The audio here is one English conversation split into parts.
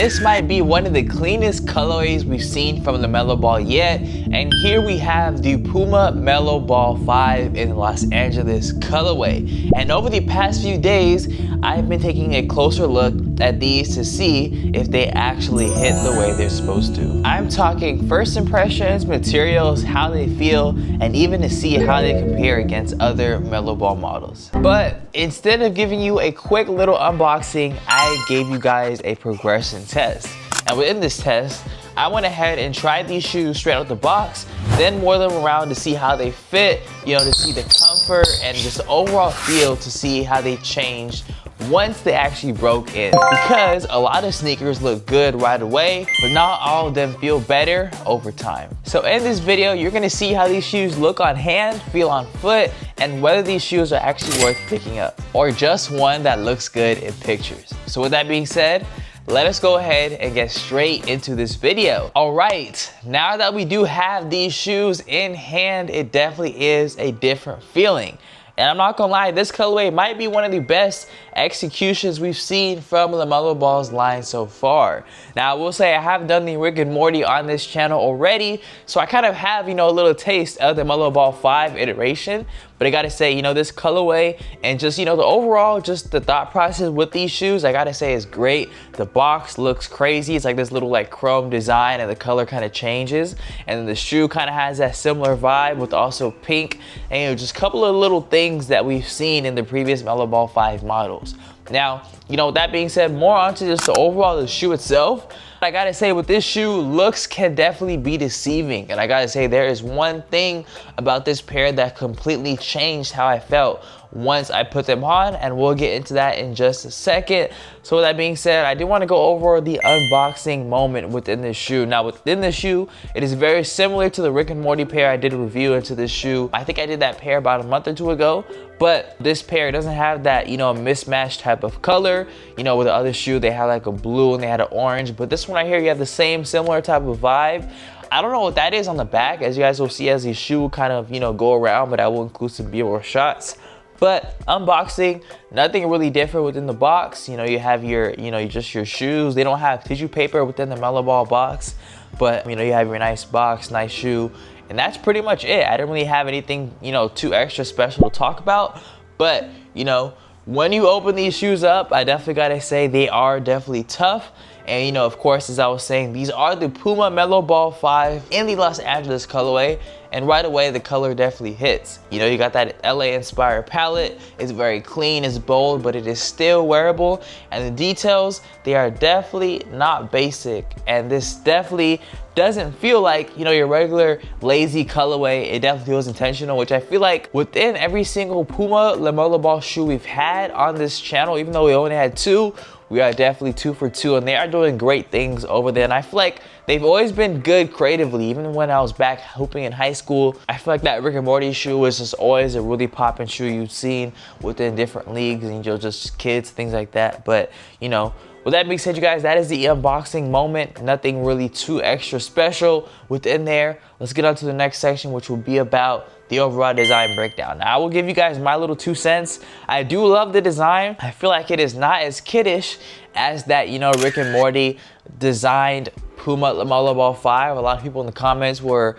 this might be one of the cleanest colorways we've seen from LaMelo Ball yet. And here we have the Puma MB.05 in Los Angeles colorway. And over the past few days, I've been taking a closer look at these to see if they actually hit the way they're supposed to. I'm talking first impressions, materials, how they feel, and even to see how they compare against other LaMelo Ball models. But instead of giving you a quick little unboxing, I gave you guys a progression test. And within this test, I went ahead and tried these shoes straight out the box, then wore them around to see how they fit, to see the comfort and just the overall feel to see how they changed once they actually broke in. Because a lot of sneakers look good right away, but not all of them feel better over time. So in this video, you're gonna see how these shoes look on hand, feel on foot, and whether these shoes are actually worth picking up, or just one that looks good in pictures. So with that being said, let us go ahead and get straight into this video. All right, now that we do have these shoes in hand, it definitely is a different feeling. And I'm not gonna lie, this colorway might be one of the best executions we've seen from LaMelo Ball's line so far. Now, I will say I have done the Rick and Morty on this channel already, so I kind of have, a little taste of the LaMelo Ball 5 iteration. But I gotta say, this colorway and just, the overall, just the thought process with these shoes, I gotta say is great. The box looks crazy. It's like this little chrome design and the color kind of changes. And then the shoe kind of has that similar vibe with also pink. And just a couple of little things that we've seen in the previous LaMelo Ball 5 models. Now, with that being said, more onto just the overall the shoe itself. I gotta say, with this shoe, looks can definitely be deceiving. And I gotta say, there is one thing about this pair that completely changed how I felt once I put them on, and we'll get into that in just a second. So with that being said, I do want to go over the unboxing moment within this shoe. Now within this shoe, it is very similar to the Rick and Morty pair I did a review into this shoe. I think I did that pair about a month or two ago, but this pair doesn't have that, mismatched type of color. With the other shoe, they had like a blue and they had an orange, but this one right here, you have the same similar type of vibe. I don't know what that is on the back, as you guys will see as the shoe kind of, go around, but I will include some B-roll shots. But unboxing, nothing really different within the box. You have your, just your shoes. They don't have tissue paper within the LaMelo Ball box, but you have your nice box, nice shoe, and that's pretty much it. I didn't really have anything, too extra special to talk about. But, when you open these shoes up, I definitely gotta say they are definitely tough. And of course, as I was saying, these are the Puma MB.05 in the Los Angeles colorway. And right away, the color definitely hits. You got that LA inspired palette. It's very clean, it's bold, but it is still wearable. And the details, they are definitely not basic. And this definitely doesn't feel like, your regular lazy colorway. It definitely feels intentional, which I feel like within every single Puma LaMelo Ball shoe we've had on this channel, even though we only had two, we are definitely 2 for 2, and they are doing great things over there. And I feel like they've always been good creatively. Even when I was back hooping in high school, I feel like that Rick and Morty shoe was just always a really popping shoe you've seen within different leagues and just kids, things like that. But with that being said, you guys, that is the unboxing moment. Nothing really too extra special within there. Let's get on to the next section, which will be about the overall design breakdown. Now, I will give you guys my little 2 cents. I do love the design. I feel like it is not as kiddish as that, Rick and Morty designed Puma LaMelo Ball 5. A lot of people in the comments were,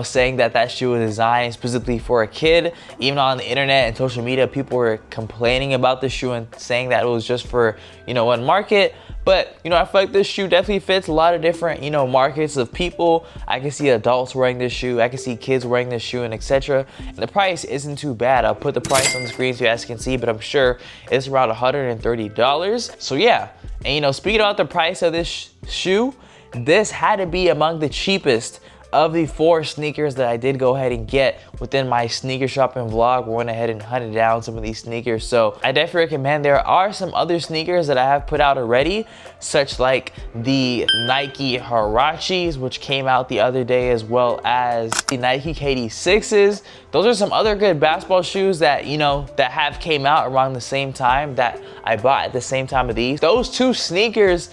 saying that that shoe was designed specifically for a kid. Even on the internet and social media, people were complaining about the shoe and saying that it was just for, one market. But, I feel like this shoe definitely fits a lot of different, markets of people. I can see adults wearing this shoe. I can see kids wearing this shoe, and etc. And the price isn't too bad. I'll put the price on the screen so you guys can see, but I'm sure it's around $130. So yeah, and speaking about the price of this shoe, this had to be among the cheapest of the 4 sneakers that I did go ahead and get within my sneaker shopping vlog. We went ahead and hunted down some of these sneakers, so I definitely recommend. There are some other sneakers that I have put out already, such like the Nike Huaraches, which came out the other day, as well as the Nike KD6s. Those are some other good basketball shoes that that have came out around the same time that I bought at the same time of these. Those 2 sneakers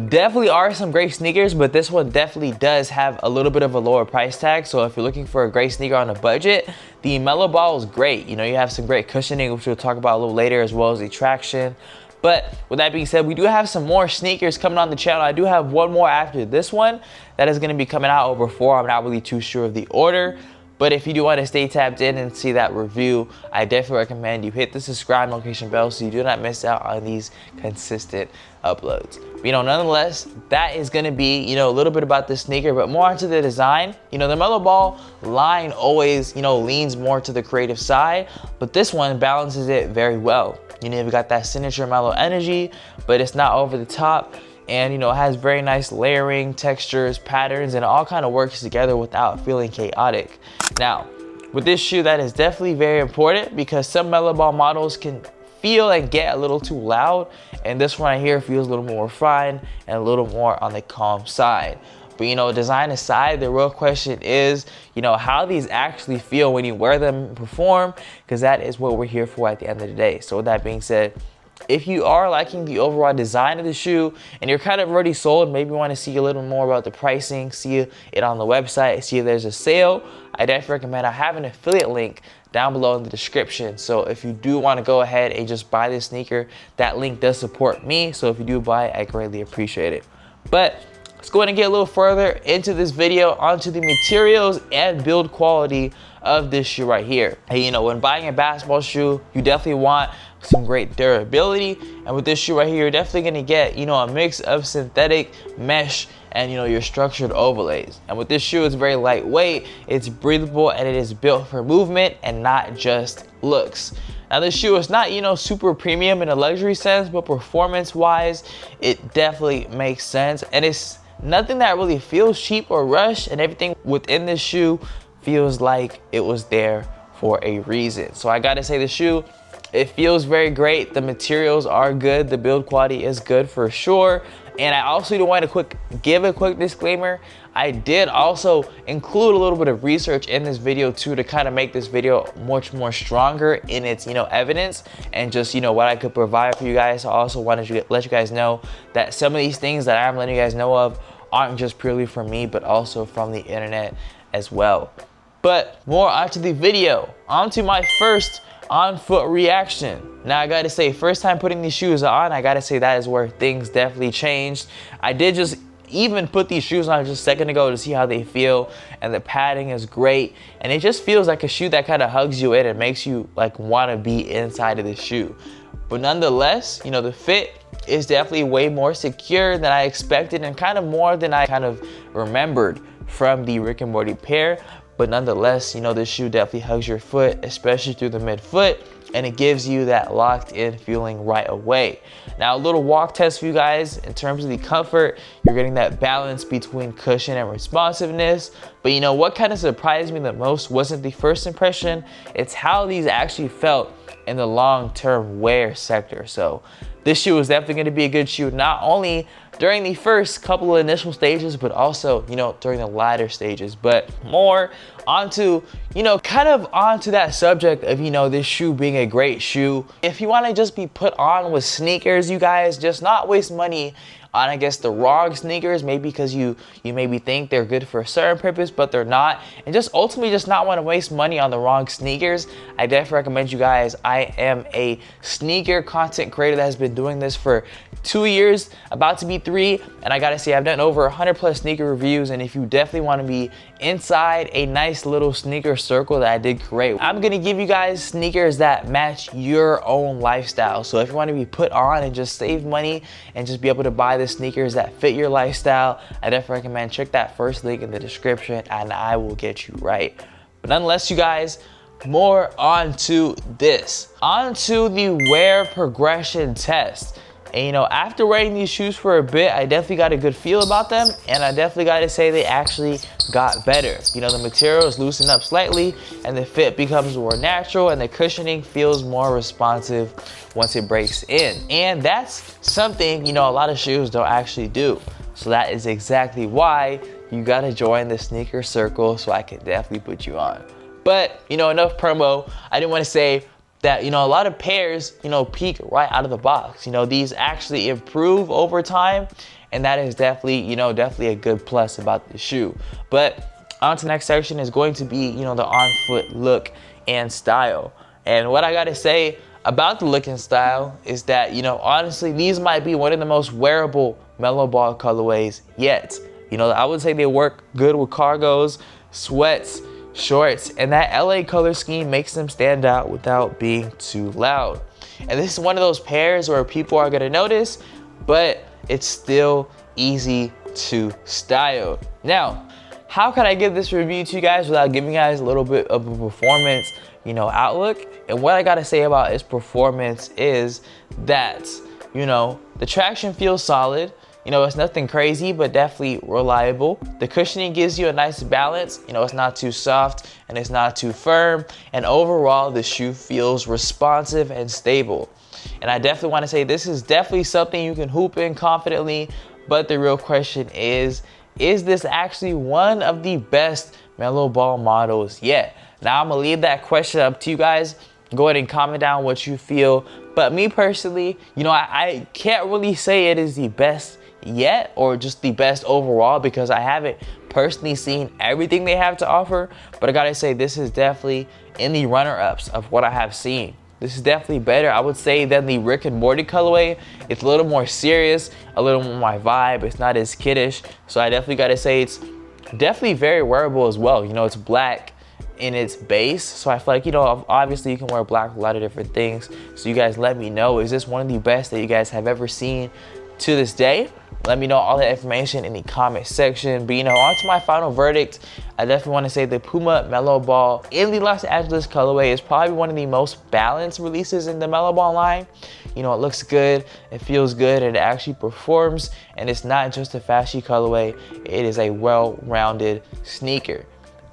definitely are some great sneakers, but this one definitely does have a little bit of a lower price tag. So if you're looking for a great sneaker on a budget, the LaMelo Ball is great. You have some great cushioning, which we'll talk about a little later, as well as the traction. But with that being said, we do have some more sneakers coming on the channel. I do have one more after this one that is going to be coming out over 4. I'm not really too sure of the order. But if you do want to stay tapped in and see that review, I definitely recommend you hit the subscribe notification bell so you do not miss out on these consistent uploads. But, nonetheless, that is going to be, a little bit about the sneaker, but more onto the design. The LaMelo Ball line always, leans more to the creative side, but this one balances it very well. You've got that signature Melo energy, but it's not over the top. And it has very nice layering, textures, patterns, and it all kind of works together without feeling chaotic. Now, with this shoe, that is definitely very important because some Melo Ball models can feel and get a little too loud, and this one right here feels a little more refined and a little more on the calm side. But design aside, the real question is, how these actually feel when you wear them and perform, because that is what we're here for at the end of the day. So with that being said, if you are liking the overall design of the shoe and you're kind of already sold, maybe you want to see a little more about the pricing, see it on the website, see if there's a sale, I definitely recommend I have an affiliate link down below in the description. So if you do want to go ahead and just buy this sneaker, that link does support me. So if you do buy it, I greatly appreciate it. But let's go ahead and get a little further into this video onto the materials and build quality of this shoe right here. Hey, when buying a basketball shoe, you definitely want some great durability, and with this shoe right here, you're definitely going to get a mix of synthetic mesh and your structured overlays. And with this shoe, it's very lightweight, it's breathable, and it is built for movement and not just looks. Now this shoe is not super premium in a luxury sense, but performance wise it definitely makes sense, and it's nothing that really feels cheap or rushed, and everything within this shoe feels like it was there for a reason. So I gotta say, the shoe, it feels very great. The materials are good. The build quality is good for sure. And I also do want to give a quick disclaimer. I did also include a little bit of research in this video too, to kind of make this video much more stronger in its evidence and just what I could provide for you guys. I also wanted to let you guys know that some of these things that I'm letting you guys know of aren't just purely from me, but also from the internet as well. But more onto the video, onto my first on foot reaction. Now I gotta say, first time putting these shoes on, I gotta say that is where things definitely changed. I did just even put these shoes on just a second ago to see how they feel, and the padding is great, and it just feels like a shoe that kind of hugs you in and makes you like want to be inside of the shoe. But nonetheless, the fit is definitely way more secure than I expected, and kind of more than I kind of remembered from the Rick and Morty pair. But nonetheless, this shoe definitely hugs your foot, especially through the midfoot, and it gives you that locked in feeling right away. Now a little walk test for you guys. In terms of the comfort, you're getting that balance between cushion and responsiveness. But what kind of surprised me the most wasn't the first impression, it's how these actually felt in the long-term wear sector. So this shoe is definitely going to be a good shoe, not only during the first couple of initial stages, but also, during the latter stages. But more onto, kind of onto that subject of, this shoe being a great shoe. If you want to just be put on with sneakers, you guys, just not waste money on, I guess, the wrong sneakers, maybe because you maybe think they're good for a certain purpose, but they're not, and just ultimately just not want to waste money on the wrong sneakers, I definitely recommend you guys. I am a sneaker content creator that has been doing this for 2 years, about to be 3, and I gotta say, I've done over 100 plus sneaker reviews, and if you definitely want to be inside a nice little sneaker circle that I did create, I'm gonna give you guys sneakers that match your own lifestyle. So if you want to be put on and just save money and just be able to buy the sneakers that fit your lifestyle, I definitely recommend check that first link in the description, and I will get you right. But nonetheless, you guys, more onto this, onto the wear progression test. And after wearing these shoes for a bit, I definitely got a good feel about them, and I definitely got to say they actually got better. The material is loosened up slightly, and the fit becomes more natural, and the cushioning feels more responsive once it breaks in. And that's something, a lot of shoes don't actually do. So that is exactly why you got to join the sneaker circle, so I can definitely put you on. But, enough promo. I didn't want to say that, a lot of pairs, peak right out of the box. These actually improve over time, and that is definitely, definitely a good plus about the shoe. But on to the next section is going to be, the on-foot look and style. And what I gotta say, about the look and style is that, you know, honestly, these might be one of the most wearable Melo Ball colorways yet. You know, I would say they work good with cargos, sweats, shorts, and that LA color scheme makes them stand out without being too loud. And this is one of those pairs where people are gonna notice, but it's still easy to style. Now, how can I give this review to you guys without giving you guys a little bit of a performance, you know, outlook? And what I gotta say about its performance is that, you know, the traction feels solid. You know, it's nothing crazy, but definitely reliable. The cushioning gives you a nice balance. You know, it's not too soft and it's not too firm. And overall, the shoe feels responsive and stable. And I definitely want to say this is definitely something you can hoop in confidently. But the real question is this actually one of the best Melo Ball models yet? Now, I'm gonna leave that question up to you guys. Go ahead and comment down what you feel. But me personally, you know, I can't really say it is the best yet or just the best overall because I haven't personally seen everything they have to offer. But I gotta say, this is definitely in the runner-ups of what I have seen. This is definitely better, I would say, than the Rick and Morty colorway. It's a little more serious, a little more my vibe. It's not as kiddish. So I definitely gotta say it's definitely very wearable as well. You know, it's black in its base, so I feel like, you know, obviously you can wear black with a lot of different things. So you guys let me know, is this one of the best that you guys have ever seen to this day? Let me know all that information in the comment section. But, you know, on to my final verdict. I definitely want to say the Puma Melo Ball in the Los Angeles colorway is probably one of the most balanced releases in the Melo Ball line. You know, it looks good, it feels good, and it actually performs. And it's not just a fashy colorway, it is a well-rounded sneaker.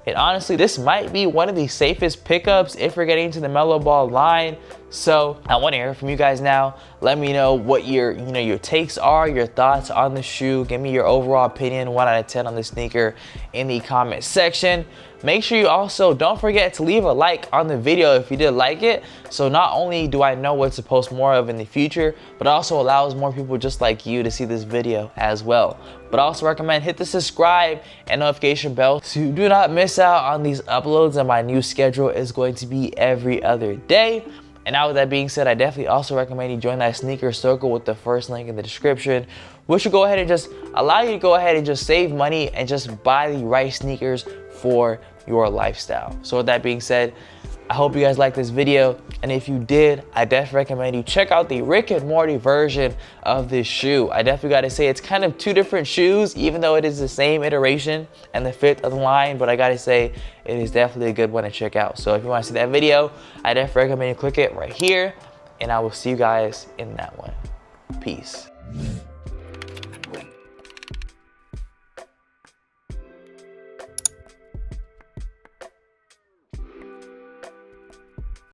And honestly, this might be one of the safest pickups if you're getting into the Melo Ball line. So I want to hear from you guys now. Let me know what your takes are, your thoughts on the shoe. Give me your overall opinion, 1 out of 10 on the sneaker in the comment section. Make sure you also don't forget to leave a like on the video if you did like it. So not only do I know what to post more of in the future, but also allows more people just like you to see this video as well. But I also recommend hit the subscribe and notification bell so you do not miss out on these uploads, and my new schedule is going to be every other day. And now with that being said, I definitely also recommend you join that sneaker circle with the first link in the description, which will go ahead and just allow you to go ahead and just save money and just buy the right sneakers for your lifestyle. So with that being said, I hope you guys liked this video, and if you did, I definitely recommend you check out the Rick and Morty version of this shoe. I definitely gotta say it's kind of two different shoes, even though it is the same iteration and the fit of the line, but I gotta say it is definitely a good one to check out. So if you want to see that video, I definitely recommend you click it right here, and I will see you guys in that one. Peace.